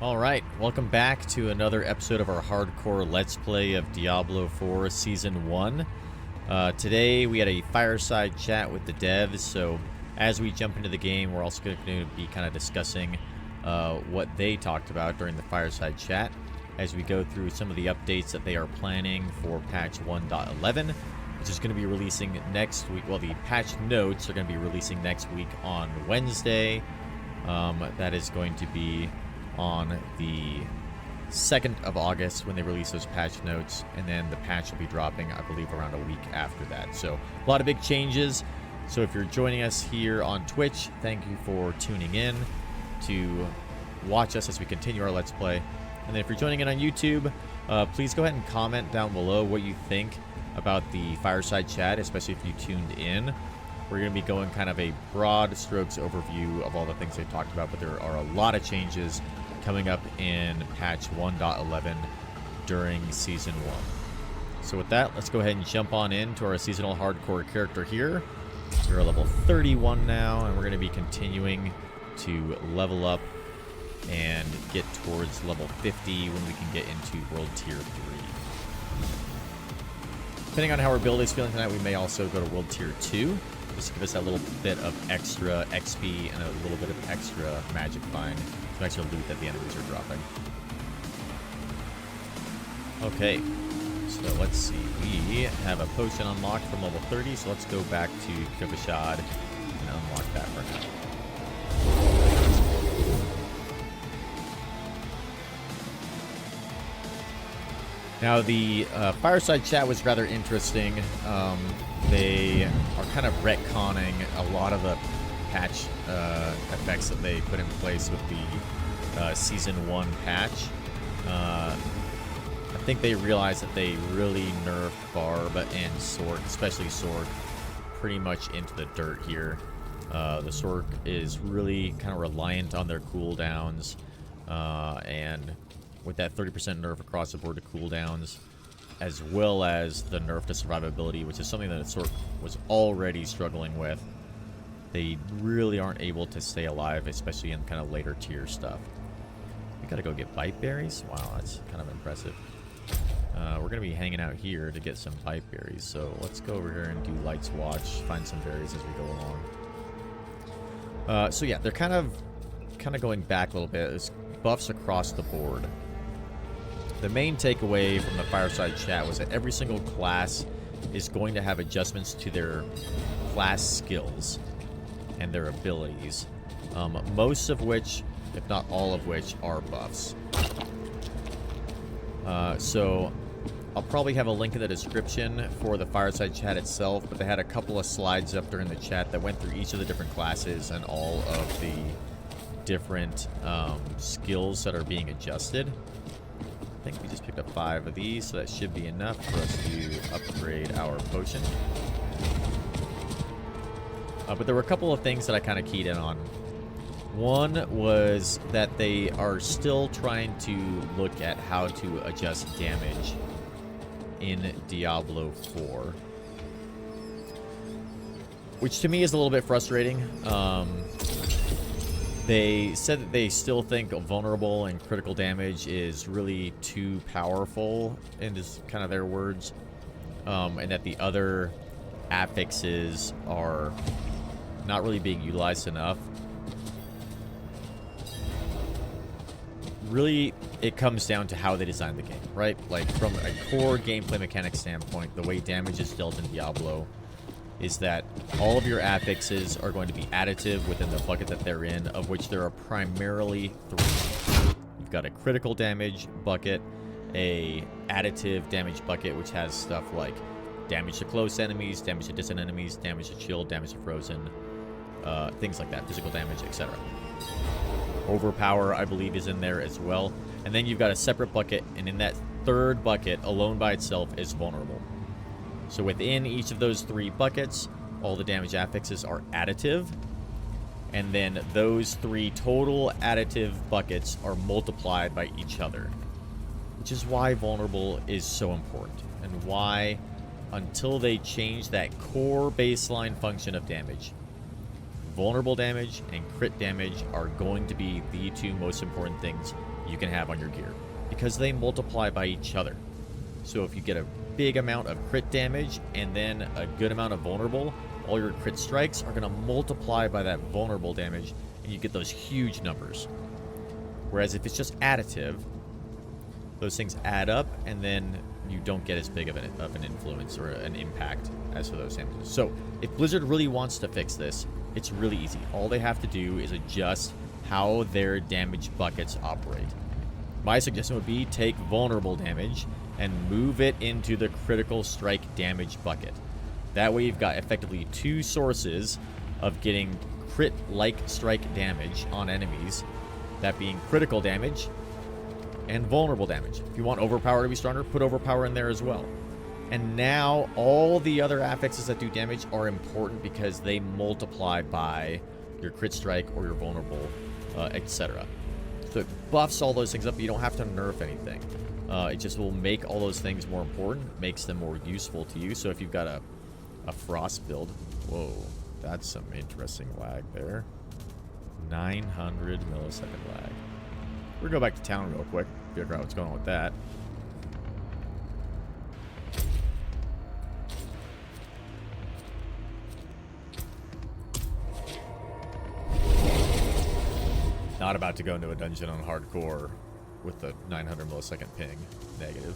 Alright, welcome back to another episode of our hardcore Let's Play of Diablo 4 Season 1. Today we had a fireside chat with the devs, so as we jump into the game, we're also going to be kind of discussing what they talked about during the fireside chat as we go through some of the updates that they are planning for patch 1.11, which is going to be releasing next week. Well, the patch notes are going to be releasing next week on Wednesday. That is going to be on the 2nd of August when they release those patch notes, and then the patch will be dropping, I believe, around a week after that. So a lot of big changes. So if you're joining us here on Twitch, thank you for tuning in to watch us as we continue our Let's Play. And then if you're joining in on YouTube, please go ahead and comment down below what you think about the fireside chat, especially if you tuned in. We're going to be going kind of a broad strokes overview of all the things they talked about, but there are a lot of changes coming up in patch 1.11 during Season 1. So with that, let's go ahead and jump on into our seasonal hardcore character here. We're level 31 now, and we're going to be continuing to level up and get towards level 50 when we can get into World Tier 3. Depending on how our build is feeling tonight, we may also go to World Tier 2. Just to give us that little bit of extra XP and a little bit of extra magic find, some extra loot that the enemies are dropping. Okay, so let's see. We have a potion unlocked from level 30, so let's go back to Kivashad and unlock that for now. Now, the fireside chat was rather interesting. They are kind of retconning a lot of the patch effects that they put in place with the Season 1 patch. I think they realized that they really nerfed Barb and Sork, especially Sork, pretty much into the dirt here. The Sork is really kind of reliant on their cooldowns, and with that 30% nerf across the board to cooldowns, as well as the nerf to survivability, which is something that Sork was already struggling with. They really aren't able to stay alive, especially in kind of later tier stuff. We gotta go get bite berries? Wow, that's kind of impressive. We're gonna be hanging out here to get some bite berries, so let's go over here and do Light's Watch, find some berries as we go along. So yeah, they're kind of going back a little bit. There's buffs across the board. The main takeaway from the fireside chat was that every single class is going to have adjustments to their class skills and their abilities, most of which, if not all of which, are buffs. So I'll probably have a link in the description for the fireside chat itself, but they had a couple of slides up during the chat that went through each of the different classes and all of the different skills that are being adjusted. I think we just picked up 5 of these, so that should be enough for us to upgrade our potion. But there were a couple of things that I kind of keyed in on. One was that they are still trying to look at how to adjust damage in Diablo 4, which to me is a little bit frustrating. They said that they still think vulnerable and critical damage is really too powerful, in just kind of their words, and that the other affixes are not really being utilized enough. Really, it comes down to how they design the game, right? Like, from a core gameplay mechanic standpoint, the way damage is dealt in Diablo is that all of your affixes are going to be additive within the bucket that they're in, of which there are primarily 3. You've got a critical damage bucket, a additive damage bucket, which has stuff like damage to close enemies, damage to distant enemies, damage to chill, damage to frozen, things like that, physical damage, etc. Overpower, I believe, is in there as well. And then you've got a separate bucket, and in that third bucket, alone by itself, is vulnerable. So within each of those 3 buckets, all the damage affixes are additive, and then those 3 total additive buckets are multiplied by each other, which is why vulnerable is so important, and why, until they change that core baseline function of damage, vulnerable damage and crit damage are going to be the 2 most important things you can have on your gear, because they multiply by each other. So if you get a big amount of crit damage and then a good amount of vulnerable, all your crit strikes are going to multiply by that vulnerable damage, and you get those huge numbers. Whereas if it's just additive, those things add up, and then you don't get as big of an influence or an impact as for those damages. So if Blizzard really wants to fix this, it's really easy. All they have to do is adjust how their damage buckets operate. My suggestion would be take vulnerable damage and move it into the critical strike damage bucket. That way you've got effectively two sources of getting crit-like strike damage on enemies, that being critical damage and vulnerable damage. If you want overpower to be stronger, put overpower in there as well. And now all the other affixes that do damage are important because they multiply by your crit strike or your vulnerable, etc. So it buffs all those things up, but you don't have to nerf anything. It just will make all those things more important, makes them more useful to you. So if you've got a frost build, whoa, that's some interesting lag there. 900 millisecond lag. We're gonna go back to town real quick, figure out what's going on with that. Not about to go into a dungeon on hardcore with the 900 millisecond ping. Negative.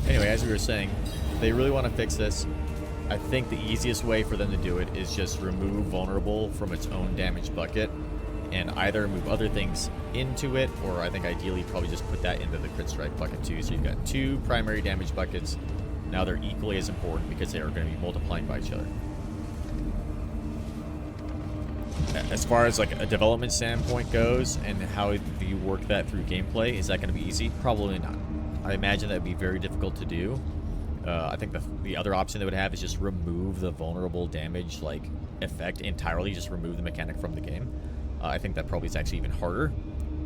Anyway, as we were saying, they really want to fix this. I think the easiest way for them to do it is just remove vulnerable from its own damage bucket and either move other things into it, or I think ideally probably just put that into the crit strike bucket too. So you've got two primary damage buckets. Now they're equally as important because they are going to be multiplying by each other. As far as like a development standpoint goes and how do you work that through gameplay, is that going to be easy? Probably not. I imagine that would be very difficult to do. I think the other option they would have is just remove the vulnerable damage like effect entirely, just remove the mechanic from the game. I think that probably is actually even harder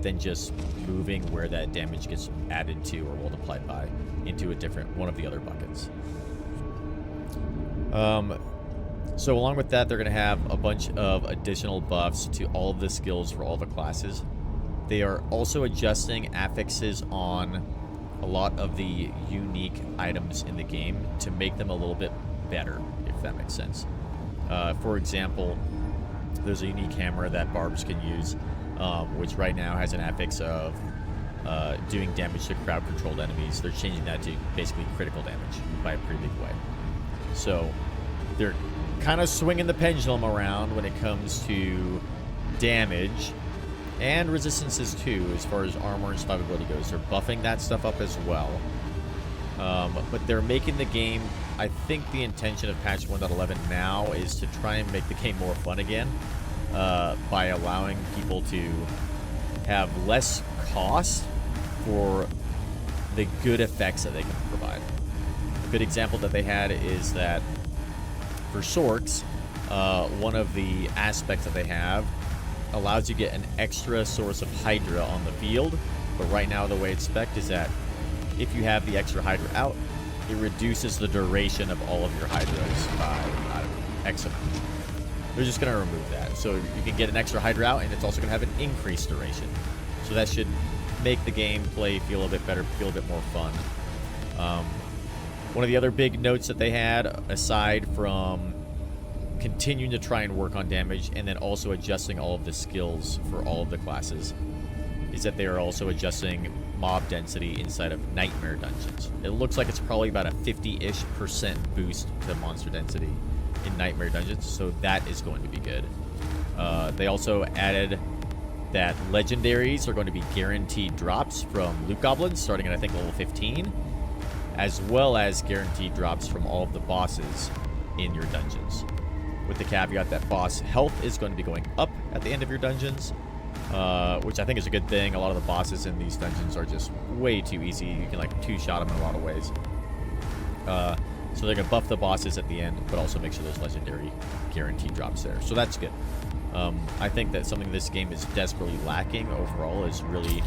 than just moving where that damage gets added to or multiplied by into a different one of the other buckets. So along with that, they're going to have a bunch of additional buffs to all of the skills for all the classes. They are also adjusting affixes on a lot of the unique items in the game to make them a little bit better, if that makes sense. For example, there's a unique hammer that barbs can use, which right now has an affix of doing damage to crowd-controlled enemies. They're changing that to basically critical damage by a pretty big way. So they're kind of swinging the pendulum around when it comes to damage and resistances too, as far as armor and survivability goes. They're buffing that stuff up as well. But they're making the game, I think the intention of patch 1.11 now is to try and make the game more fun again by allowing people to have less cost for the good effects that they can provide. A good example that they had is that for Sorks, one of the aspects that they have allows you to get an extra source of Hydra on the field, but right now the way it's spec'd is that if you have the extra Hydra out, it reduces the duration of all of your Hydras by, I don't know, X amount. They're just going to remove that. So you can get an extra Hydra out, and it's also going to have an increased duration. So that should make the gameplay feel a bit better, feel a bit more fun. One of the other big notes that they had, aside from continuing to try and work on damage and then also adjusting all of the skills for all of the classes, is that they are also adjusting mob density inside of nightmare dungeons. It looks like it's probably about a 50-ish% boost to monster density in nightmare dungeons, so that is going to be good. They also added that legendaries are going to be guaranteed drops from loot goblins starting at I think level 15, as well as guaranteed drops from all of the bosses in your dungeons, with the caveat that boss health is going to be going up at the end of your dungeons, which I think is a good thing. A lot of the bosses in these dungeons are just way too easy. You can like two-shot them in a lot of ways. So they're going to buff the bosses at the end, but also make sure there's legendary guaranteed drops there. So that's good. I think that something this game is desperately lacking overall is really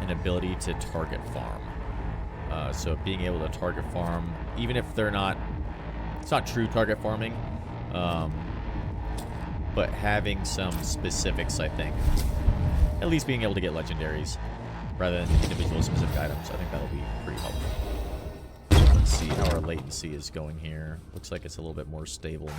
an ability to target farm. So being able to target farm, even if they're not, it's not true target farming, but having some specifics, I think. At least being able to get legendaries rather than individual specific items. I think that'll be pretty helpful. Let's see how our latency is going here. Looks like it's a little bit more stable now.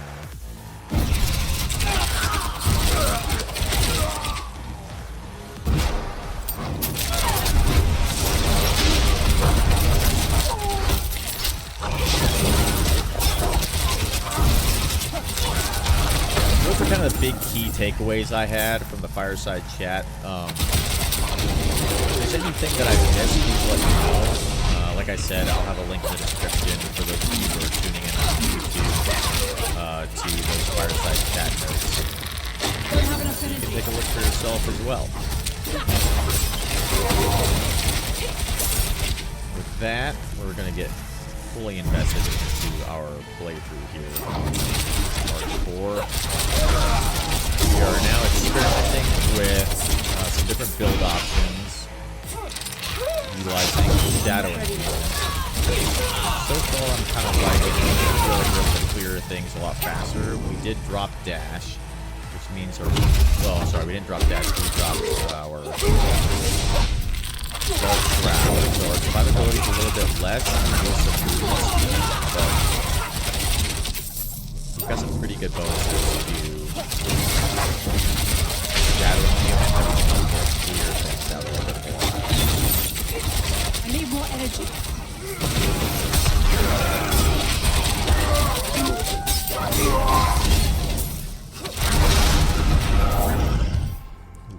Those are kind of the big key takeaways I had from the fireside chat. If there's anything that I've missed, please let me know. Like I said, I'll have a link in the description for those of you who are tuning in on YouTube to those fireside chat notes. You can take a look for yourself as well. With that, we're going to get fully invested into our playthrough here. Part 4. We are now experimenting with some different build options, utilizing shadow influence. So far, I'm kind of liking it. I feel like we're able to clear things a lot faster. We did drop dash, which means our... Well, sorry, we didn't drop dash. We dropped our... So our survivability is a little bit less, and we'll some movement speed, but we've got some pretty good bonuses to shadow influence that we can help clear things out a little bit more. I need more energy.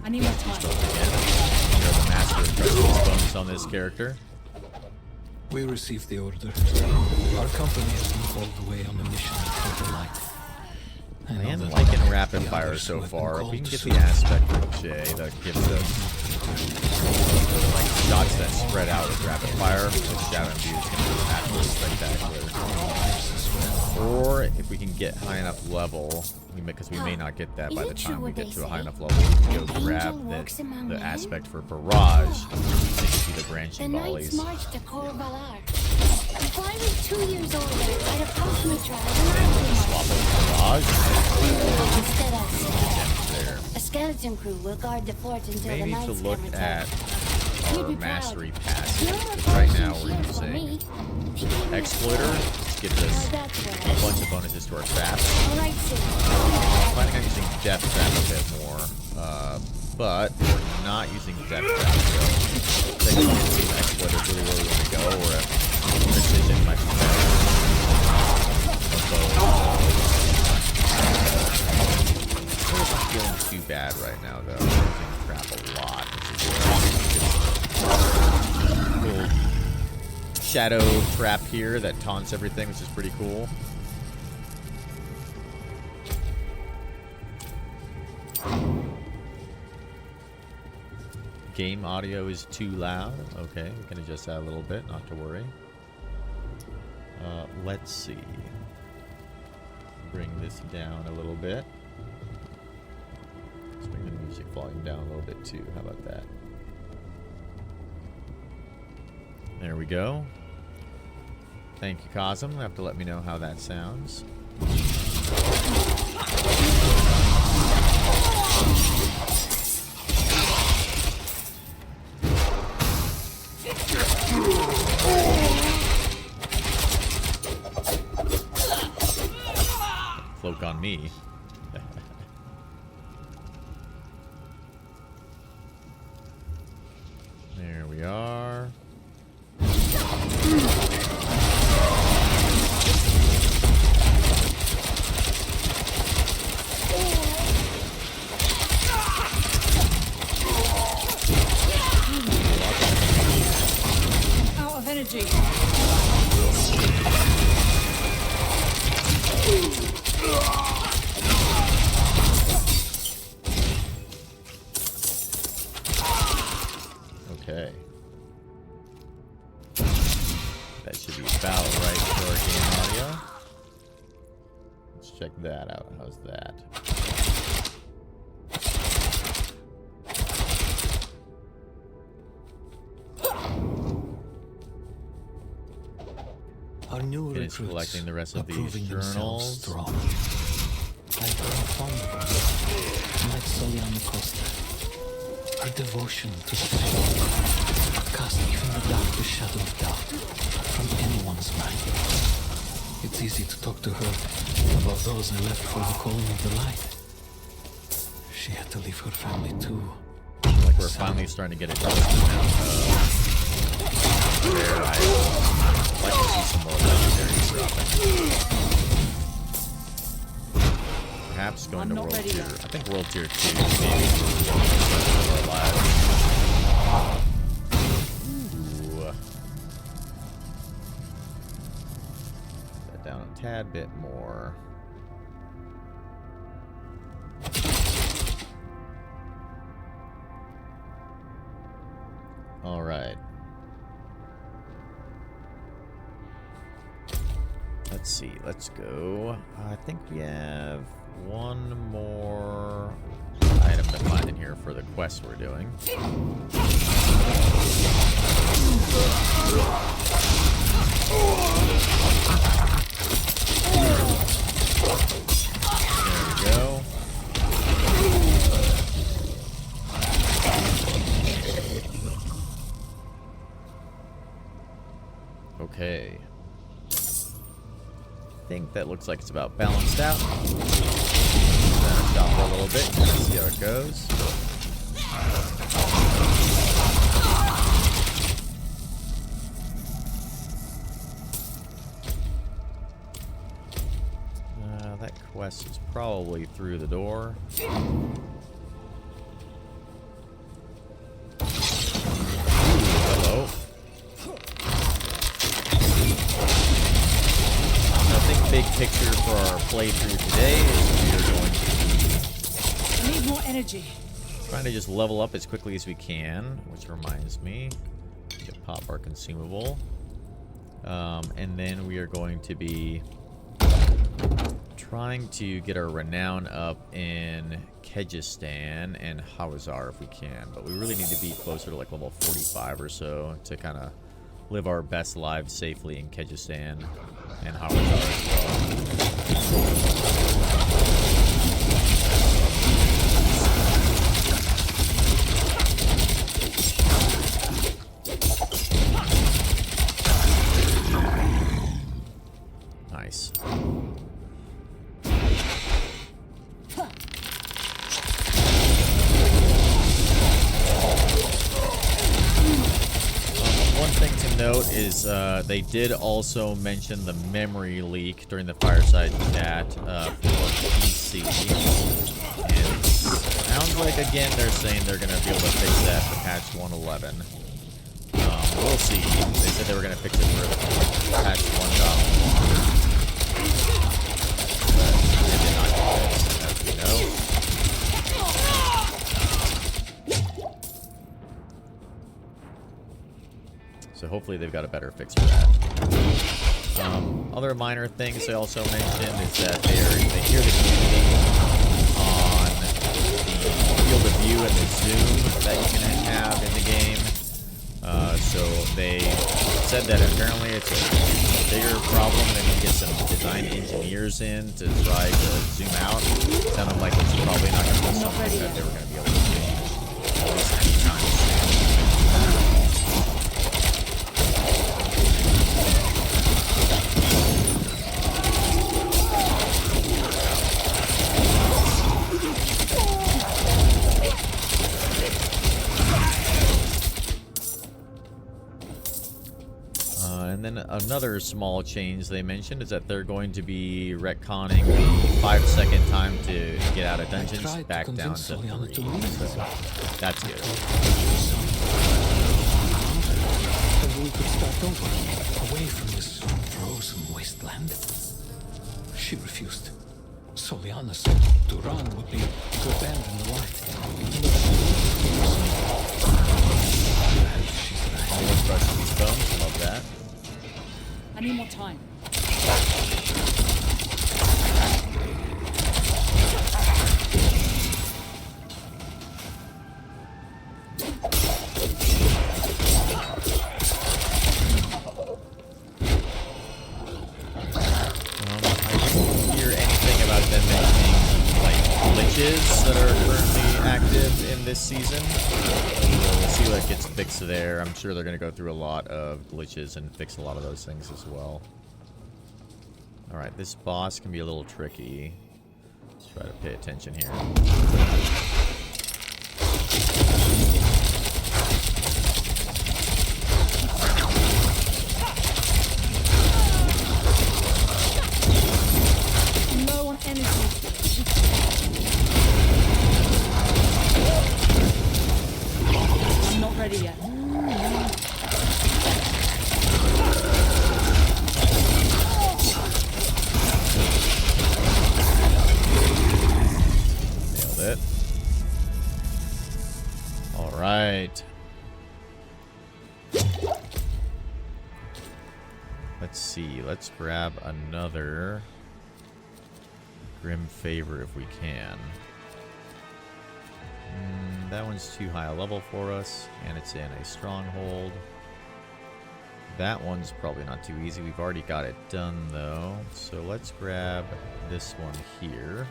I need more time. You're the master of presence bonus on this character. We received the order. Our company has been called away on a mission for the light. I am liking rapid fire so far. If we can get the aspect of J that gives us like shots that spread out with rapid fire, with shadow and view, it's going to be absolutely spectacular. Or if we can get high enough level, because we may not get that by the time we get to a high enough level, we can go grab the aspect for barrage, and see the branching volleys. Marched to Korvalar. Before I was 2 years older, I'd approached me trial. Swap over barrage. Instead of There. a skeleton crew will guard the fort until the Maybe to nights look come at return. our mastery passive. Right now we're using Exploiter, which gives us a bunch of bonuses to our traps. Alright, Sid. I'm planning on using Death Trap a bit more, but we're not using Death Trap, so take a look and see if Exploiter is really where we want to go, or if Precision might be better. I wasn't feeling too bad right now, though. I'm using Trap a lot, which is good. Cool shadow trap here that taunts everything, which is pretty cool. Game audio is too loud. Okay, we can adjust that a little bit, not to worry. Let's see. Bring this down a little bit. Let's bring the music volume down a little bit too. How about that? There we go. Thank you, Cosm. You'll have to let me know how that sounds. Cloak on me. There we are. Out of energy. Okay. That should be about right for our game audio. Let's check that out. How's that? Our new Finish recruits collecting the rest are of these proving themselves journals. strong. I've grown fond of them. tried Soliana Costa. Her devotion to the faith cast even the darkest shadow of doubt from anyone's mind. It's easy to talk to her about those I left for the calling of the light. She had to leave her family too. Like we're finally starting to get a decent amount of rare items. I'd like to see some more legendaries dropping. Perhaps going to World Tier. I think World Tier 2 maybe for our lives. Ooh. Put that down a tad bit more. All right. Let's see. Let's go. I think we have one more item to find in here for the quest we're doing. There we go. Okay. I think that looks like it's about balanced out. Stop for a little bit, kind of see how it goes. That quest is probably through the door. Hello. Big picture for our playthrough today is we are going to I need more energy. trying to just level up as quickly as we can, which reminds me to pop our consumable. And then we are going to be trying to get our renown up in Kyrgyzstan and Hawazar if we can, but we really need to be closer to like level 45 or so to kind of live our best lives safely in Kyrgyzstan and Hawazar as well. Nice. One thing to note is they did also mention the memory leak during the fireside chat for PC. And it sounds like, again, they're saying they're going to be able to fix that for patch 111. We'll see. They said they were going to fix it for patch 1.1. But it did not get fixed, as we know. So hopefully they've got a better fix for that. Other minor things they also mentioned is that they hear the community on the field of view and the zoom that you can have in the game. So they said that apparently it's a bigger problem and they need to get some design engineers in to try to zoom out. It sounded like it's probably not going to be something that they were going to be able to change at least anytime soon. And then another small change they mentioned is that they're going to be retconning the 5-second time to get out of dungeons back down to 3. So that's good. We could start over, away from this frozen wasteland. She refused. Soliana said Duran would be to abandon the light. Almost brushing these bones, love that. I need more time. I didn't hear anything about them mentioning like glitches that are currently effective in this season. So we'll see what gets fixed there. I'm sure they're going to go through a lot of glitches and fix a lot of those things as well. Alright, this boss can be a little tricky. Let's try to pay attention here. Low on energy. I'm not ready yet. Nailed it. All right. Let's see. Let's grab another Grim Favor if we can. That one's too high a level for us, and it's in a stronghold. That one's probably not too easy. We've already got it done, though. So let's grab this one here.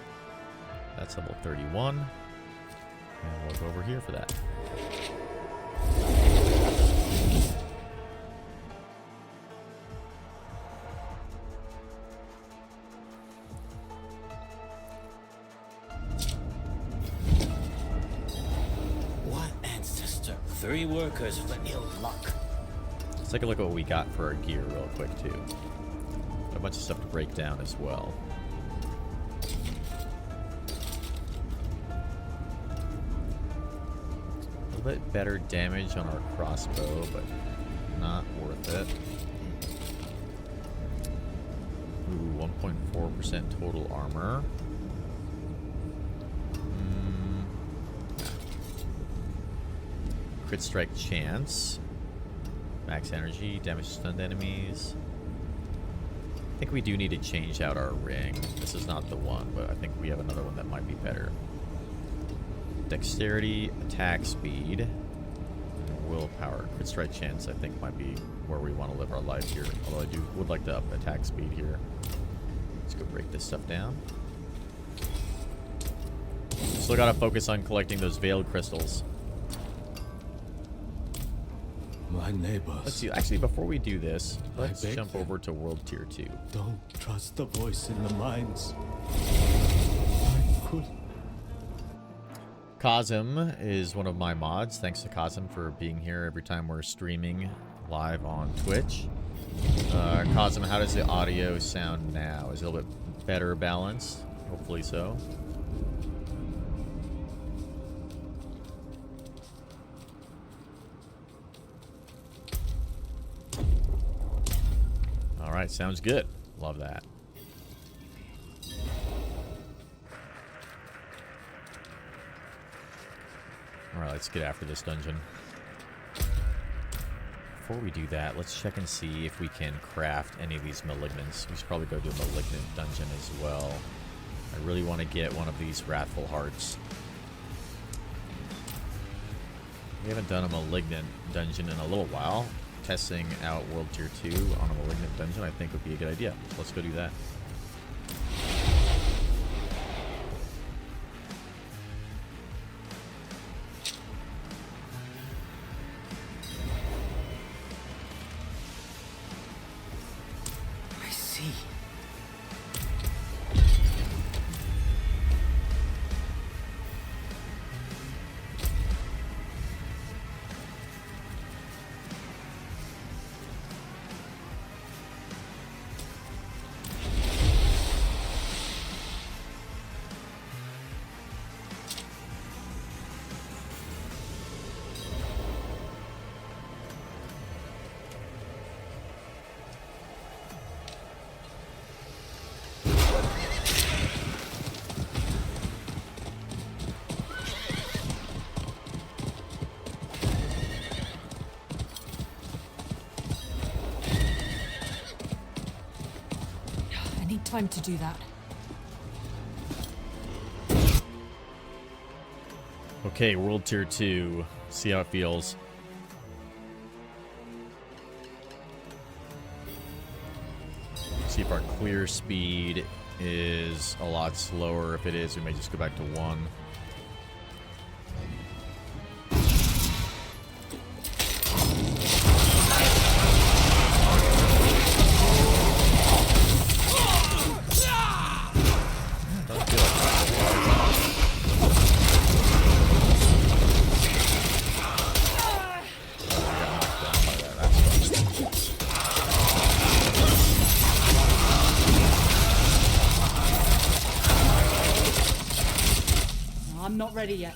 That's level 31. And we'll go over here for that. What ancestor? 3 workers for ill luck. Let's take a look at what we got for our gear real quick, too. Got a bunch of stuff to break down as well. A little bit better damage on our crossbow, but not worth it. Ooh, 1.4% total armor. Crit strike chance. Max energy, damage to stunned enemies. I think we do need to change out our ring. This is not the one, but I think we have another one that might be better. Dexterity, attack speed, and willpower. Crit strike chance, I think, might be where we want to live our life here. Although I would like to up attack speed here. Let's go break this stuff down. Still gotta focus on collecting those veiled crystals. My neighbors. Let's see. Actually, before we do this, let's beg jump them. over to World Tier 2. Don't trust the voice in the mines. I could. Cosm is one of my mods. Thanks to Cosm for being here every time we're streaming live on Twitch. Cosm, how does the audio sound now? Is it a little bit better balanced? Hopefully so. Alright, sounds good. Love that. Alright, let's get after this dungeon. Before we do that, let's check and see if we can craft any of these malignants. We should probably go do a malignant dungeon as well. I really want to get one of these Wrathful Hearts. We haven't done a malignant dungeon in a little while. Testing out World Tier 2 on a malignant dungeon, I think, would be a good idea. Let's go do that. I see. I need time to do that. Okay, World Tier 2. See how it feels. See if our clear speed is a lot slower. If it is, we may just go back to 1. ready yet.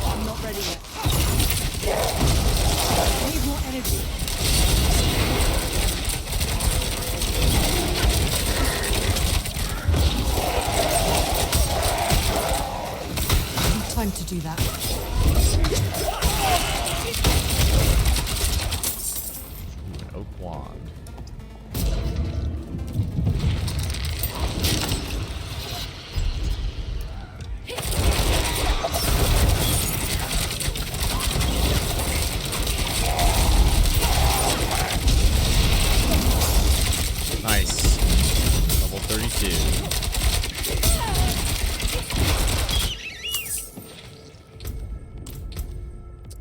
I'm not ready yet. I need more energy. I need time to do that. An oak wand. Nice. Level 32.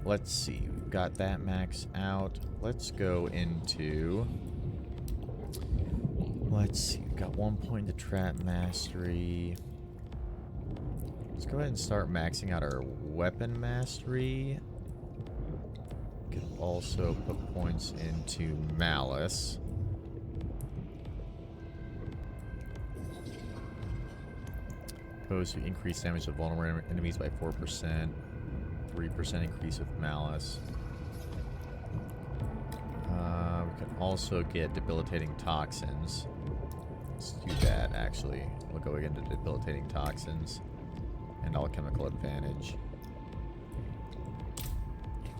Let's see. We've got that max out. Let's go into... Let's see. We've got 1 point to trap mastery. Let's go ahead and start maxing out our weapon mastery. We can also put points into malice. Opposed to increase damage to vulnerable enemies by 4%. 3% increase with malice. We can also get debilitating toxins. Let's do that, actually. We'll go again to debilitating toxins and alchemical advantage.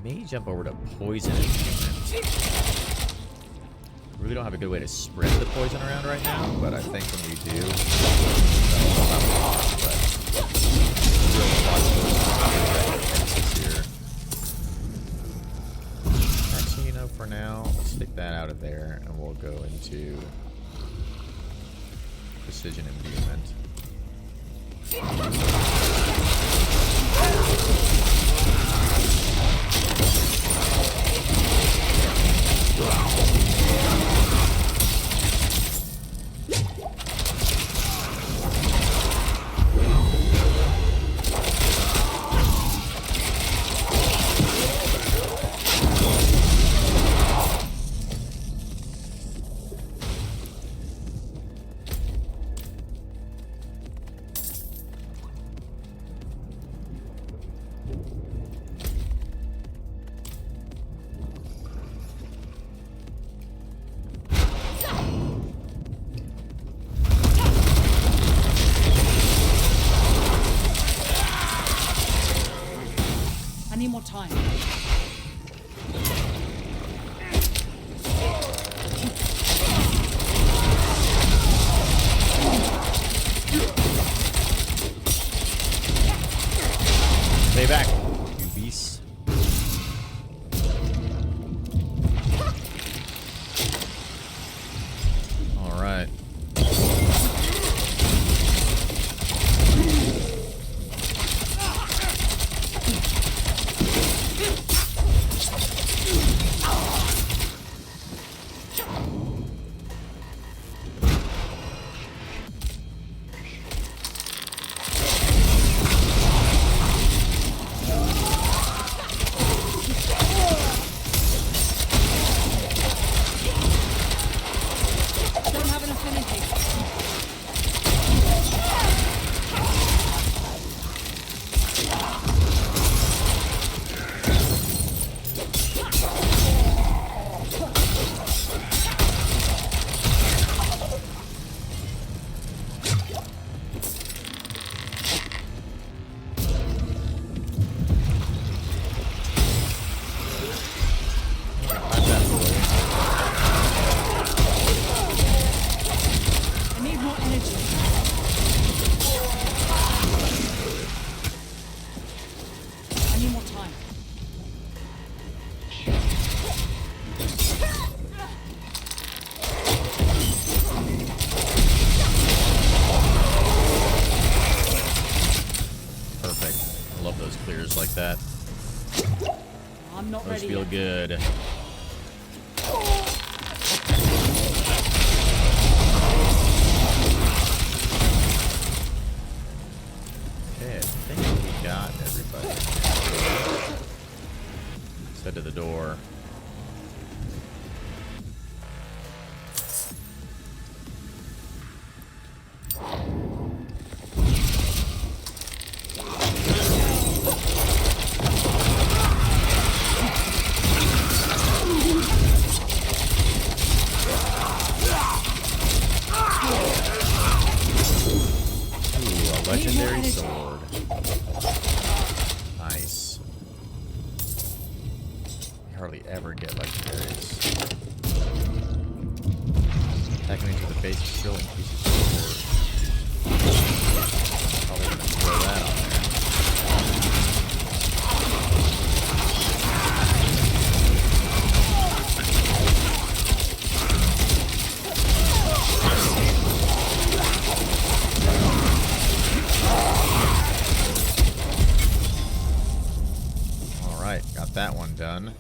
May jump over to poison attunement. Really don't have a good way to spread the poison around right now, but I think when we do, that'll have a lot. But we'll watch those here. Actually, you know, for now, let's take that out of there, and we'll go into precision imbuement. I need more time. Stay back, you beasts. All right. Don't have enough energy. I need more energy. I need more time. ready feel yet. good. Okay, I think we got everybody. Let's head to the door. Legendary sword. Nice. You hardly ever get legendaries. Attacking into the basic skill increases your sword. Probably gonna throw that on there. That one done.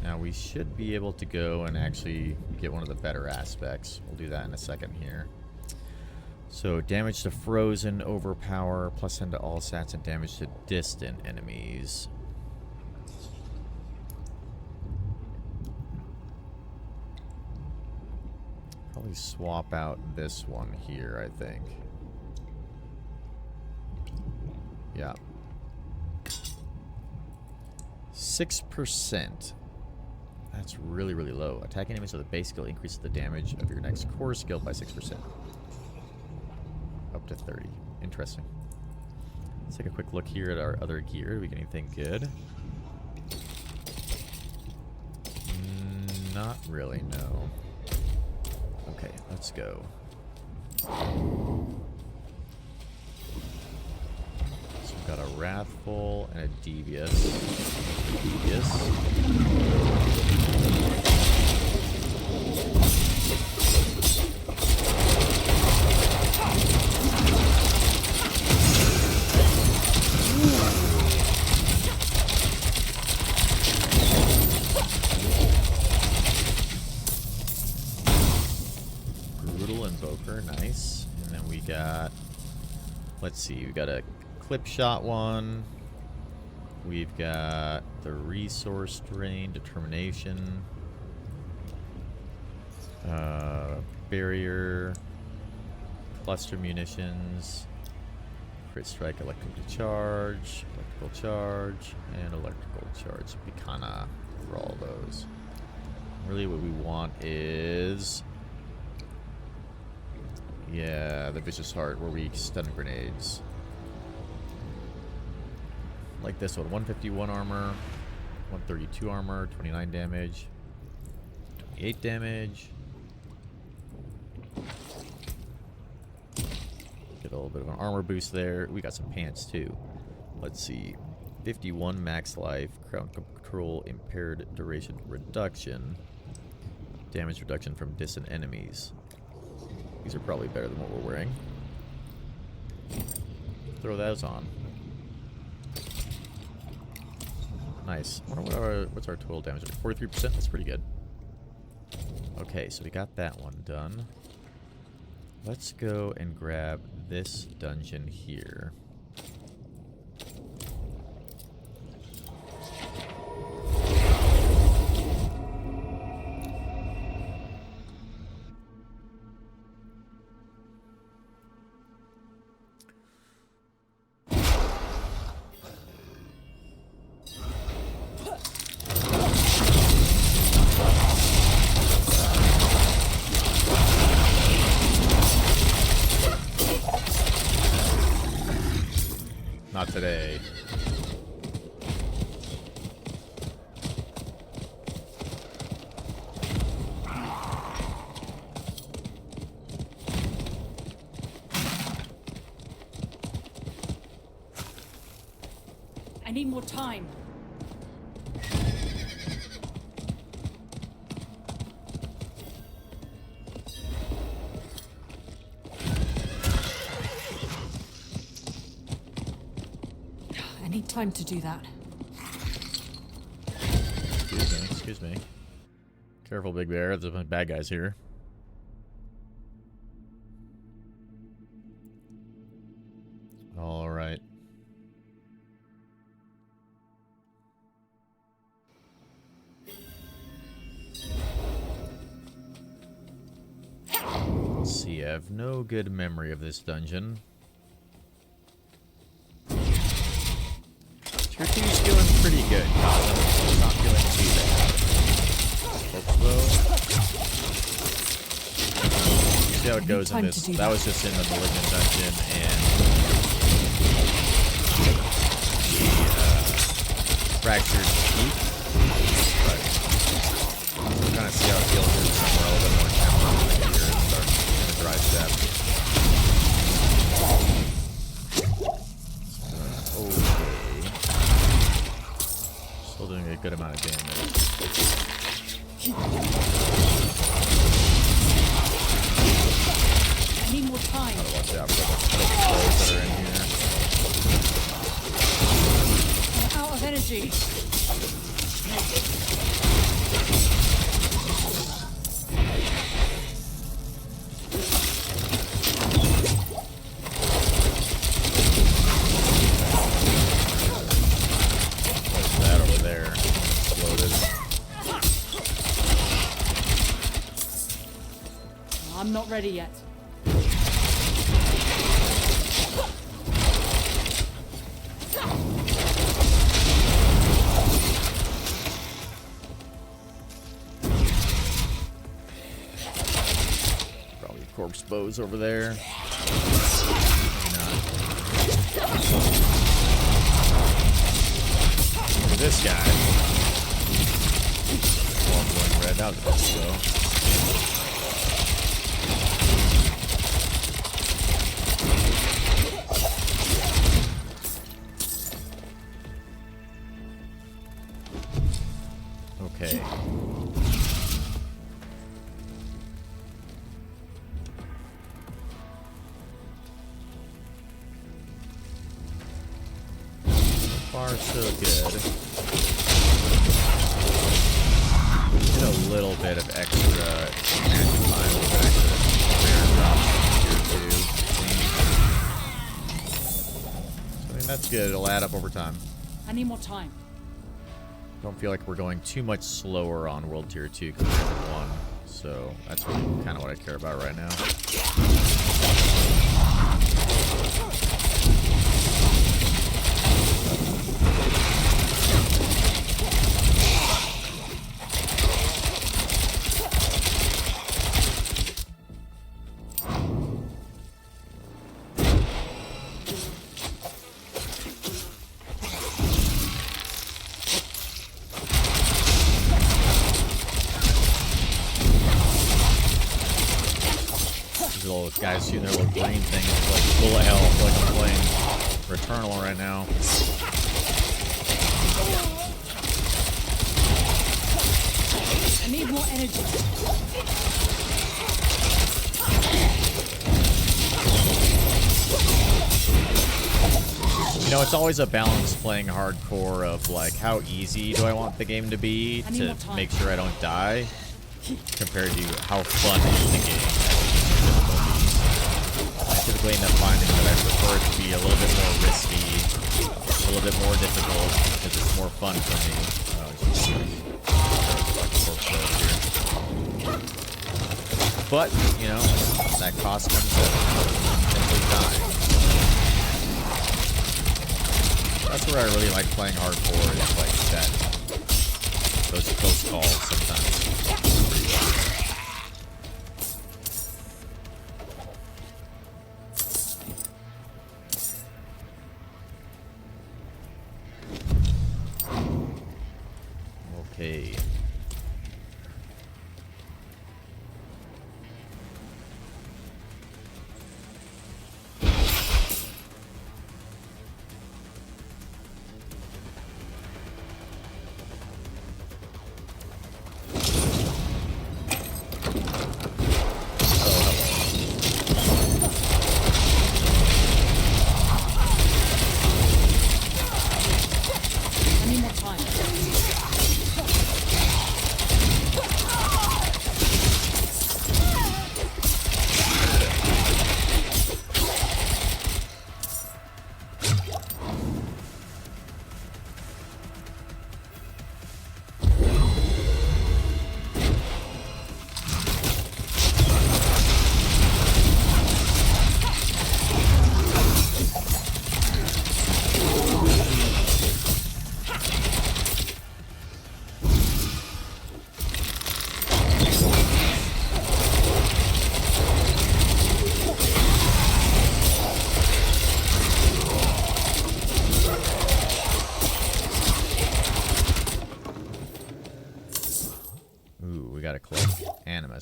Now we should be able to go and actually get one of the better aspects. We'll do that in a second here. So damage to frozen, overpower, plus 10 to all stats, and damage to distant enemies. Probably swap out this one here, I think. Yeah. 6%. That's really, really low. Attacking enemies with a base skill increases the damage of your next core skill by 6%. Up to 30. Interesting. Let's take a quick look here at our other gear. Do we get anything good? Not really, no. Okay, let's go. Got a Wrathful and a Devious. Brutal Invoker, nice. And then we got, let's see, we got a Clip Shot one. We've got the Resource Drain, Determination, Barrier, Cluster Munitions, Crit Strike, Electrical Charge, and Electrical Charge. Be kinda for all those. Really what we want is, yeah, the Vicious Heart, where we stun grenades. Like this one, 151 armor, 132 armor, 29 damage, 28 damage. Get a little bit of an armor boost there. We got some pants too. Let's see, 51 max life, crown control, impaired duration reduction, damage reduction from distant enemies. These are probably better than what we're wearing. Throw those on. Nice. I wonder what's our total damage? 43%? That's pretty good. Okay, so we got that one done. Let's go and grab this dungeon here. Not today. I need more time. I need time to do that. Excuse me. Careful, Big Bear. There's a bunch of bad guys here. All right. Let's see. I have no good memory of this dungeon. Tier 2's doing pretty good. Not doing too bad. Folks, though. See how it goes in this. That was just in the Malignant dungeon, and the Fractured Peak. But we'll kind of see how it feels in somewhere a little bit more challenging here and start in a dry step. Still doing a good amount of damage. I need more time. Gotta watch out for the trolls that are in here. I'm out of energy. What's that over there? Exploded. I'm not ready yet. Probably corpse bows over there. Maybe not. Look at this guy. One going red out of this though. Okay. So far, so good. Get a little bit of extra magic miles back to the rare drops here too. So I think that's good. It'll add up over time. I need more time. Don't feel like we're going too much slower on World Tier 2 compared to 1. So that's really kind of what I care about right now. Little guys shooting their little green thing. It's like full of health, like I'm playing Returnal right now. I need more energy. You know, it's always a balance playing hardcore of like how easy do I want the game to be to make sure I don't die, compared to how fun is the game. I typically end up finding that I prefer it to be a little bit more risky, a little bit more difficult, because it's more fun for me. But, you know, that cost comes at simply dying. That's where I really like playing hardcore, is like that, those close calls sometimes. Okay.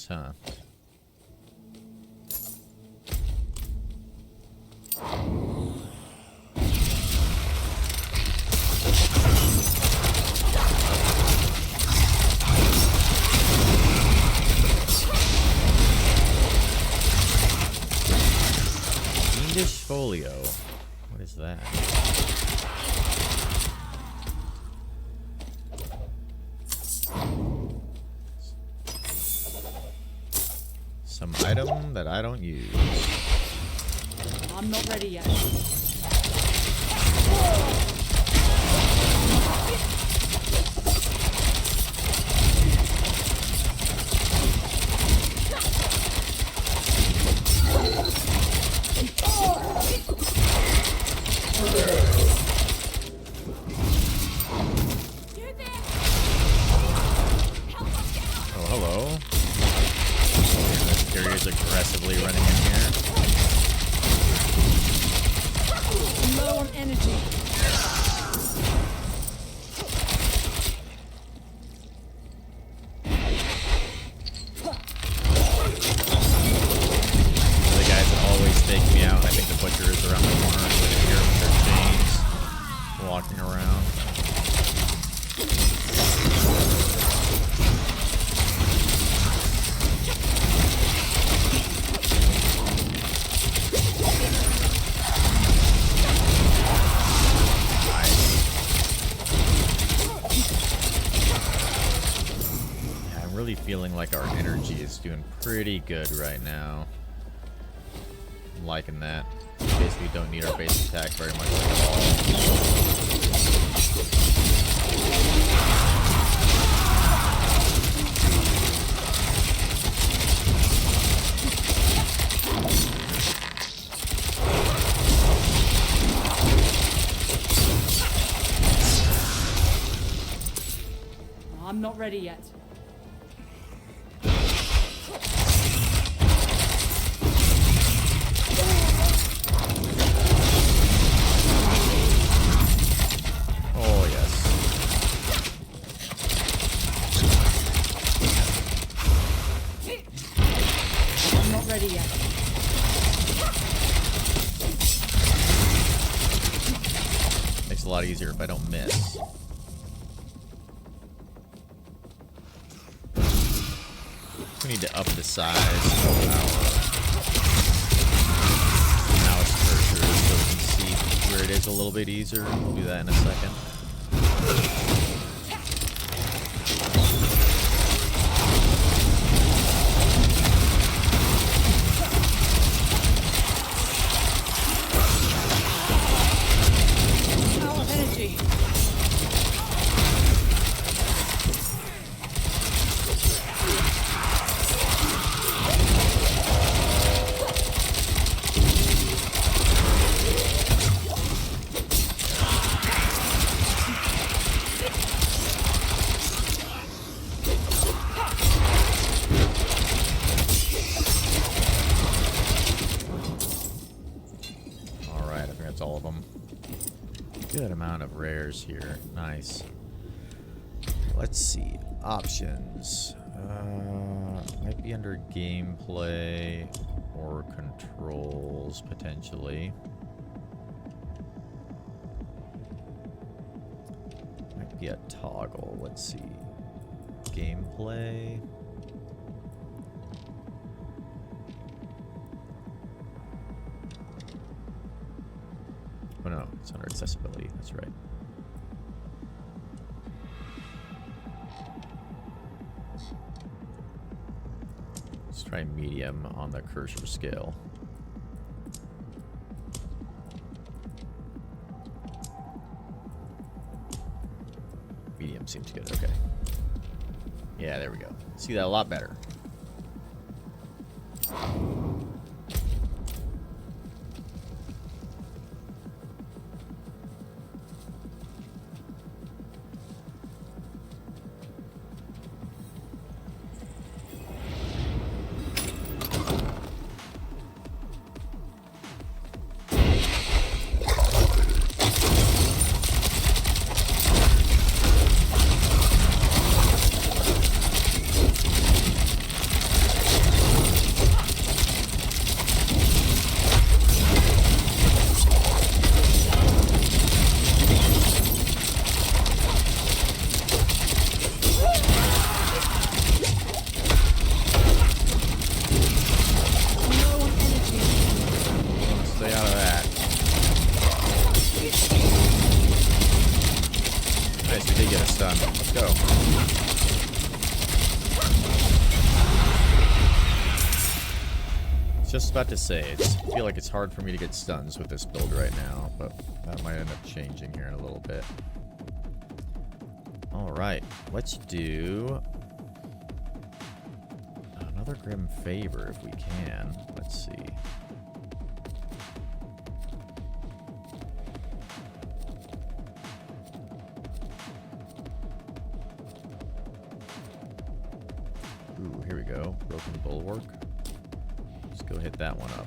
guess, huh? Fiendish Folio. What is that? Some item that I don't use. I'm not ready yet. Oh, hello. This carrier is aggressively running in here. I'm low on energy. The guys that always take me out. I think the butcher is around the corner. So I can hear them with their chains walking around. Really feeling like our energy is doing pretty good right now. I'm liking that. Basically don't need our base attack very much at all. I'm not ready yet. Oh, yes. I'm not ready yet. Makes it a lot easier if I don't miss. We need to up the size of our mouse cursor so we can see where it is a little bit easier. We'll do that in a second. Out of energy. Alright, I think that's all of them. Good amount of rares here. Nice. Let's see. Options. Might be under gameplay or controls, potentially. Might be a toggle. Let's see. Gameplay. Oh no, it's under accessibility. That's right. Let's try medium on the cursor scale. Medium seems good. Okay. Yeah, there we go. See that a lot better. about to say, I feel like it's hard for me to get stuns with this build right now, but that might end up changing here in a little bit. Alright, let's do another Grim Favor if we can. Let's see. Ooh, here we go. Broken Bulwark. Let's go hit that one up.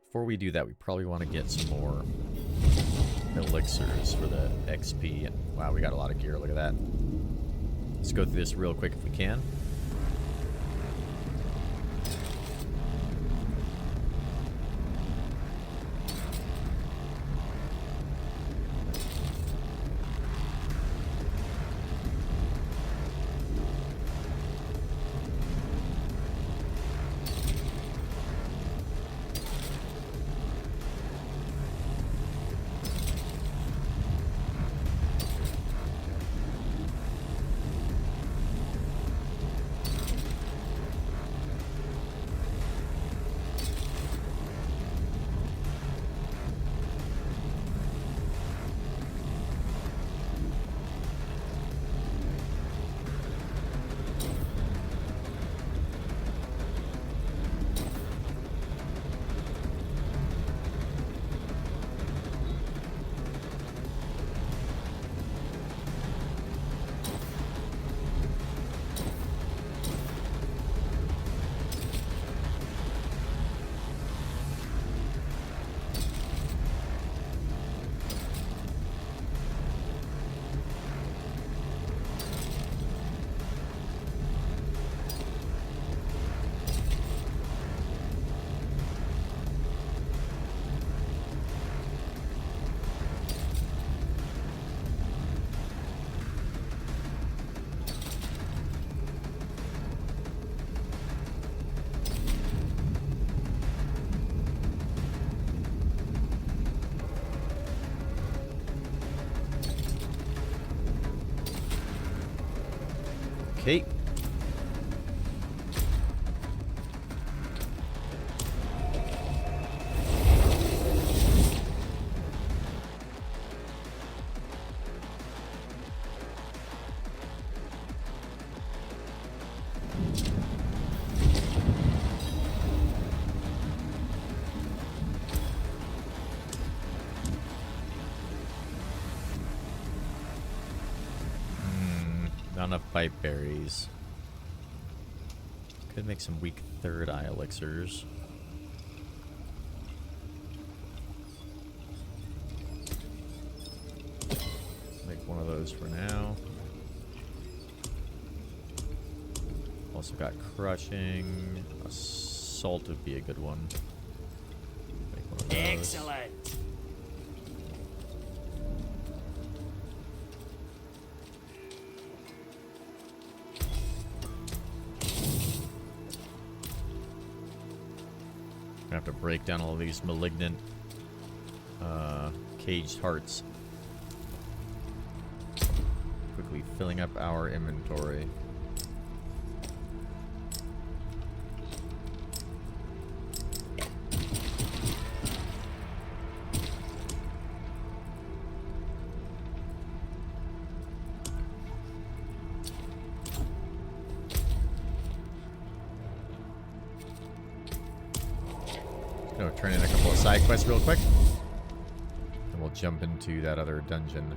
Before we do that, we probably want to get some more elixirs for the XP. And wow, we got a lot of gear. Look at that. Let's go through this real quick if we can. Okay. Not enough pipe berries. Could make some weak third eye elixirs. Make one of those for now. Also got crushing. Assault would be a good one. Make one of those. Excellent. Gonna have to break down all these malignant caged hearts. Quickly filling up our inventory. Turn in a couple of side quests real quick. And we'll jump into that other dungeon.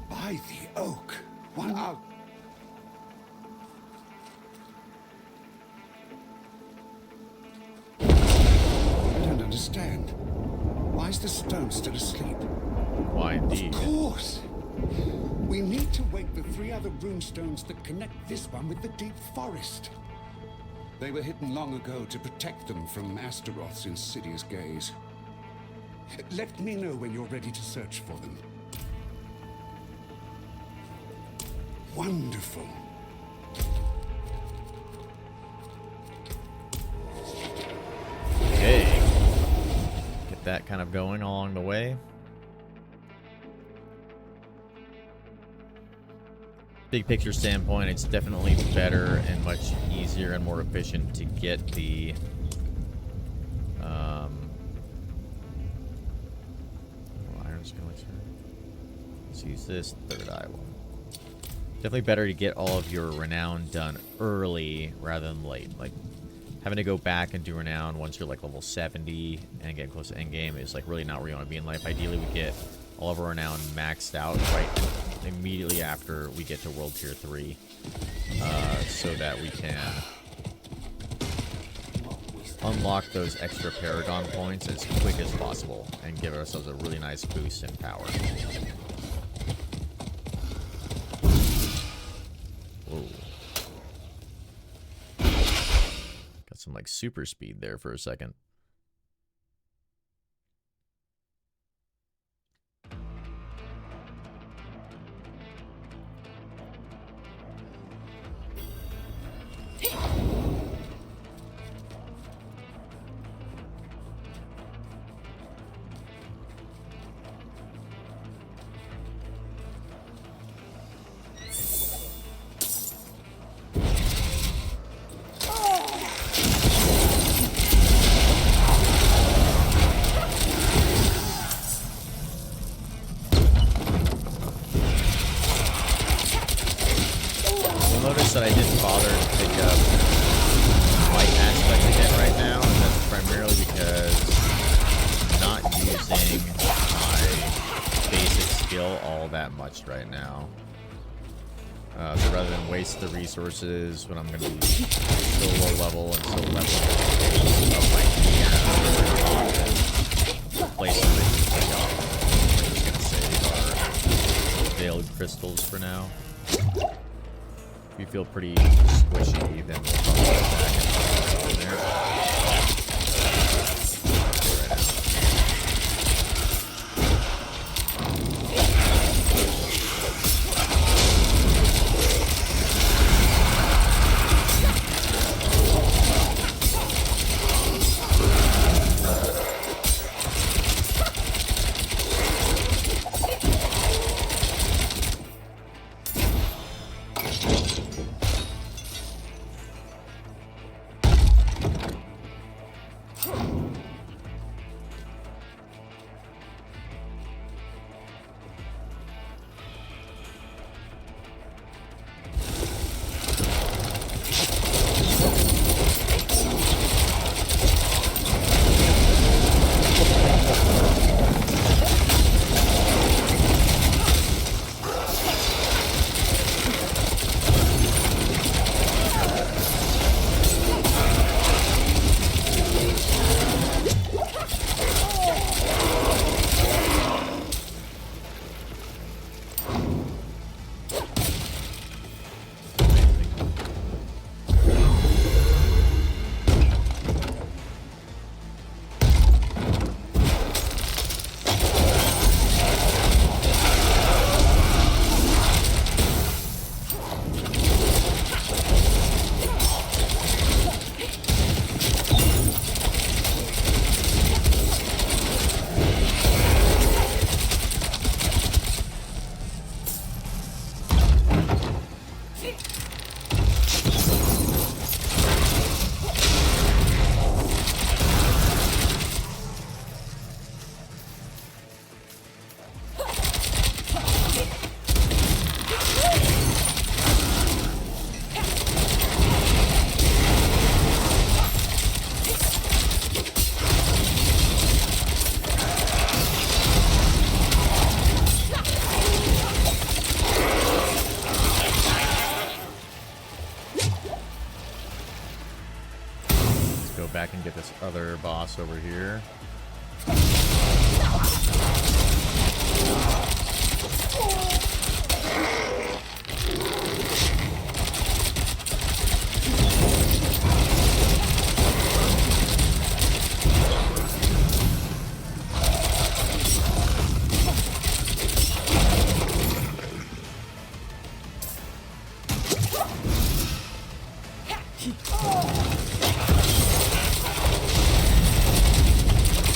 By the oak. What out? I don't understand. Why is the stone still asleep? Why indeed? Of course. We need to wake the 3 other runestones that connect this one with the deep forest. They were hidden long ago to protect them from Astaroth's insidious gaze. Let me know when you're ready to search for them. Wonderful. Okay. Get that kind of going along the way. Big picture standpoint, it's definitely better and much easier and more efficient to get the iron skeleton. Let's use this third eye one. Definitely better to get all of your renown done early rather than late. Like having to go back and do renown once you're like level 70 and getting close to endgame is like really not where you want to be in life. Ideally, we get all of our renown maxed out right immediately after we get to World Tier 3, so that we can unlock those extra Paragon points as quick as possible and give ourselves a really nice boost in power. Whoa. Got some like super speed there for a second. That I didn't bother to pick up light aspect again right now, and that's primarily because I'm not using my basic skill all that much right now. So rather than waste the resources when I'm going to be still low level and still leveling up my places that you pick up, I'm just going to save our veiled crystals for now. We feel pretty squishy, then we'll probably go back and put it in there. Back and get this other boss over here.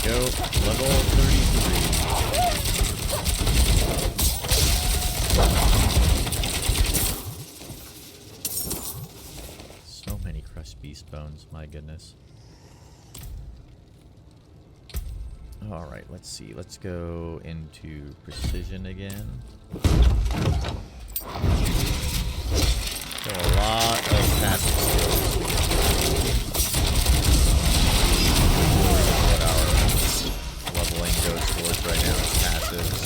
Go, level 33. So many crushed beast bones, my goodness. Alright, let's see. Let's go into precision again. So a lot of passive skills. What our leveling goes towards right now is passives.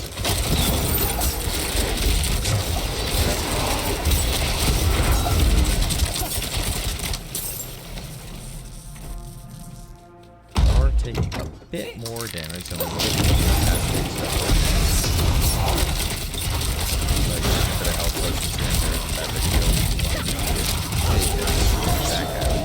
Are taking a bit more damage than we're getting from the passive stuff right now. But a bit of health potions in there isn't that big a deal. Back out.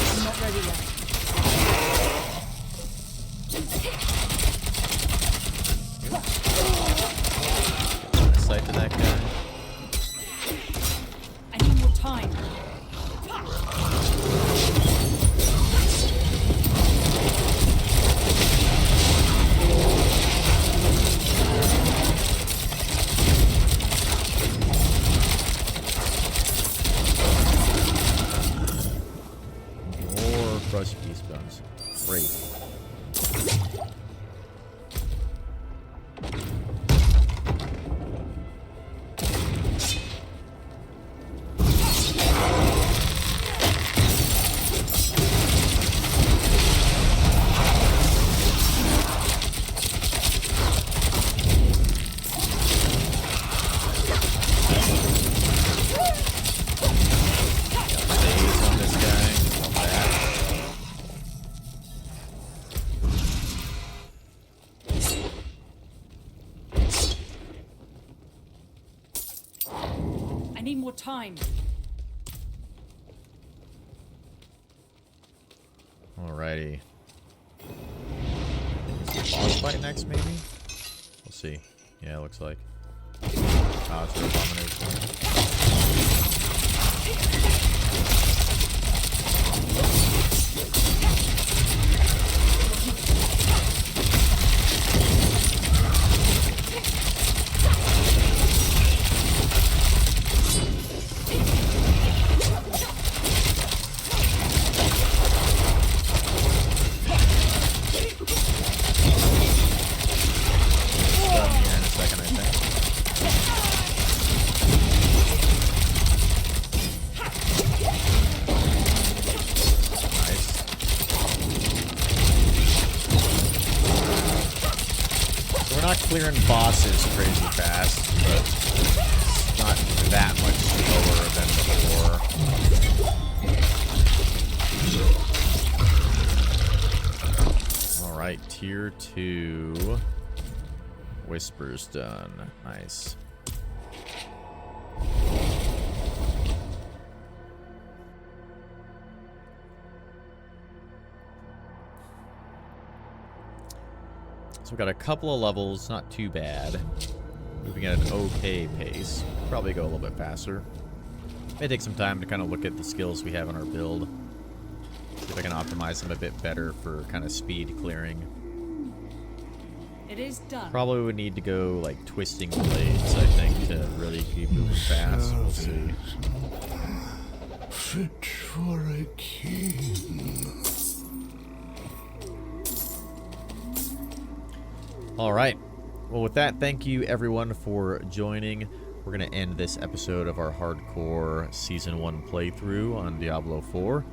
I'm not ready yet. Sight to that guy. I need more time. More crushed beast bones. Great. Days on this guy. Love that. I need more time. Alrighty. Is the boss fight next, maybe? We'll see. Yeah, it looks like. Oh, it's an abomination. Done here in a second, I think. Nice. So we're not clearing bosses crazy fast, but it's not that much slower than before. Alright, tier 2. Whispers done. Nice. So we've got a couple of levels, not too bad. Moving at an okay pace. Probably go a little bit faster. May take some time to kind of look at the skills we have in our build. See if I can optimize them a bit better for kind of speed clearing. It is done. Probably would need to go like twisting blades, I think, to really keep moving fast. We'll see. Fit for a king. All right. Well, with that, thank you everyone for joining. We're going to end this episode of our hardcore Season 1 playthrough on Diablo 4.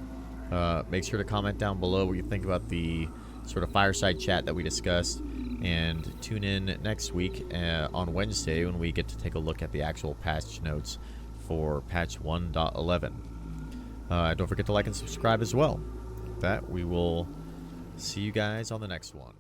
Make sure to comment down below what you think about the sort of fireside chat that we discussed. And tune in next week on Wednesday when we get to take a look at the actual patch notes for patch 1.11. Don't forget to like and subscribe as well. With that, we will see you guys on the next one.